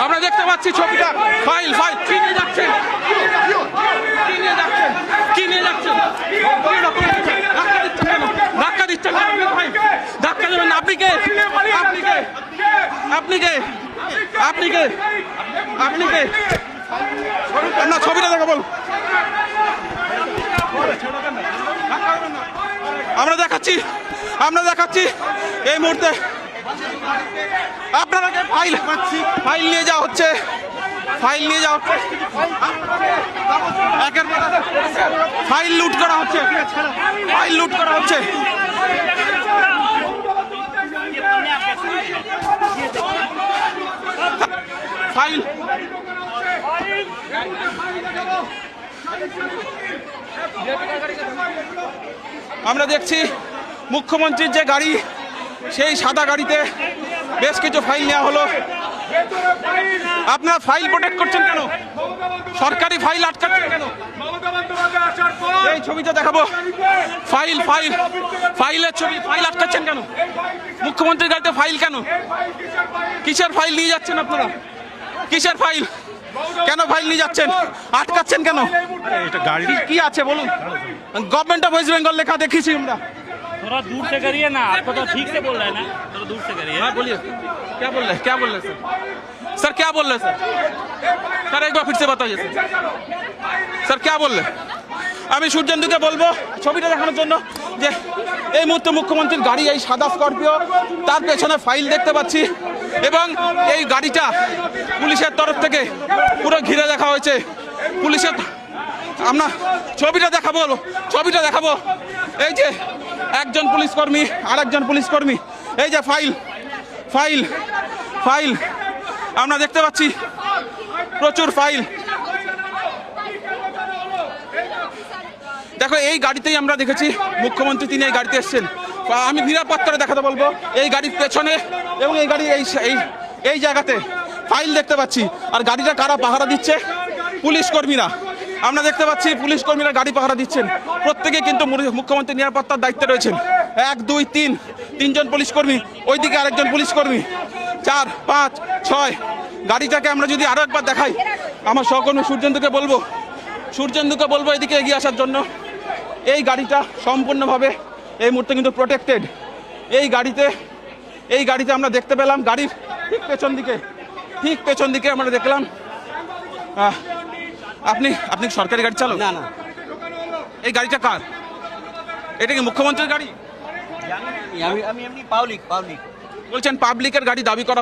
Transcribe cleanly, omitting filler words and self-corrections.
আমরা দেখতে পাচ্ছি ছবিটা। ফাইল ফাইল কি নিয়ে যাচ্ছেন, কি নিয়ে যাচ্ছেন, কি নিয়ে যাচ্ছেন? ধাক্কা দিচ্ছেন ভাই, ধাক্কা দেবেন না। আপনি কে? আপনি কে? আপনি কে? আপনি কে? আপনি কে? আপনার ছবিটা দেখা বল। আমরা দেখাচ্ছি, আমরা দেখাচ্ছি এই মুহূর্তে আপনারা ফাইল ফাইল নিয়ে যাওয়া হচ্ছে, ফাইল নিয়ে যাওয়া হচ্ছে, একের পর এক ফাইল লুট করা হচ্ছে, ফাইল লুট করা হচ্ছে। ফাইল আমরা দেখছি মুখ্যমন্ত্রীর যে গাড়ি, সেই সাদা গাড়িতে বেশ কিছু ফাইল নেওয়া হলো। আপনারা ফাইল প্রোটেক্ট করছেন কেন? সরকারি ফাইল আটকাচ্ছেন কেন? এই ছবিটা দেখাবো। ফাইল ফাইল ফাইলের ছবি, ফাইল আটকাচ্ছেন কেন? মুখ্যমন্ত্রীর গাড়িতে ফাইল কেন? কিসের ফাইল নিয়ে যাচ্ছেন আপনারা? কিসের ফাইল? কেন ফাইল নিয়ে যাচ্ছেন? আটকাচ্ছেন কেন? এটা গাড়ি কি আছে বলুন? गवर्नमेंट ऑफ वेस्ट बंगाल लिखा देखी थी हमरा। थोड़ा दूर से करिए ना, आपको तो ठीक से बोल रहे हैं ना, थोड़ा दूर से करिए। हाँ बोलिए, क्या बोल रहे हैं? क्या बोल रहे हैं सर? सर क्या बोल रहे हैं सर? सर एक बार फिर से बताइए सर, सर क्या बोल रहे हैं? আমি সূর্যেন্দুকে বলবো ছবিটা দেখানোর জন্য যে এই মুহূর্তে মুখ্যমন্ত্রীর গাড়ি, এই সাদা স্করপিও, তার পেছনে ফাইল দেখতে পাচ্ছি এবং এই গাড়িটা পুলিশের তরফ থেকে পুরো ঘিরে দেখা হয়েছে। পুলিশের আমরা ছবিটা দেখাবো, ছবিটা দেখাবো। এই যে একজন পুলিশ কর্মী আর একজন পুলিশ কর্মী, এই যে ফাইল ফাইল ফাইল আমরা দেখতে পাচ্ছি, প্রচুর ফাইল। দেখো এই গাড়িতেই আমরা দেখেছি মুখ্যমন্ত্রী, তিনি এই গাড়িতে এসেছেন। আমি নিরাপত্তাটা দেখাতে বলবো। এই গাড়ির পেছনে এবং এই গাড়ির এই জায়গাতে ফাইল দেখতে পাচ্ছি। আর গাড়িটা কারা পাহারা দিচ্ছে? পুলিশ কর্মীরা। আমরা দেখতে পাচ্ছি পুলিশ কর্মীরা গাড়ি পাহারা দিচ্ছেন। প্রত্যেকে কিন্তু মুখ্যমন্ত্রী নিরাপত্তার দায়িত্বে রয়েছেন। 1 2 3 তিনজন পুলিশ কর্মী, ওইদিকে আরেকজন পুলিশ কর্মী, 4 5 6। গাড়িটাকে আমরা যদি আরো একবার দেখাই, আমার সহকর্মী সূর্যেন্দুকে বলবো এদিকে এগিয়ে আসার জন্য। এই গাড়িটা সম্পূর্ণভাবে এই মুহূর্তে কিন্তু প্রোটেক্টেড। এই গাড়িতে আমরা দেখতে পেলাম গাড়ির ঠিক পেছন দিকে আমরা দেখলাম। আপনি সরকারি গাড়ি চালক? না না, এই গাড়িটা কার? এটা কি মুখ্যমন্ত্রীর গাড়ি? আমি এমনি পাবলিক বলছেন পাবলিকের গাড়ি দাবি করা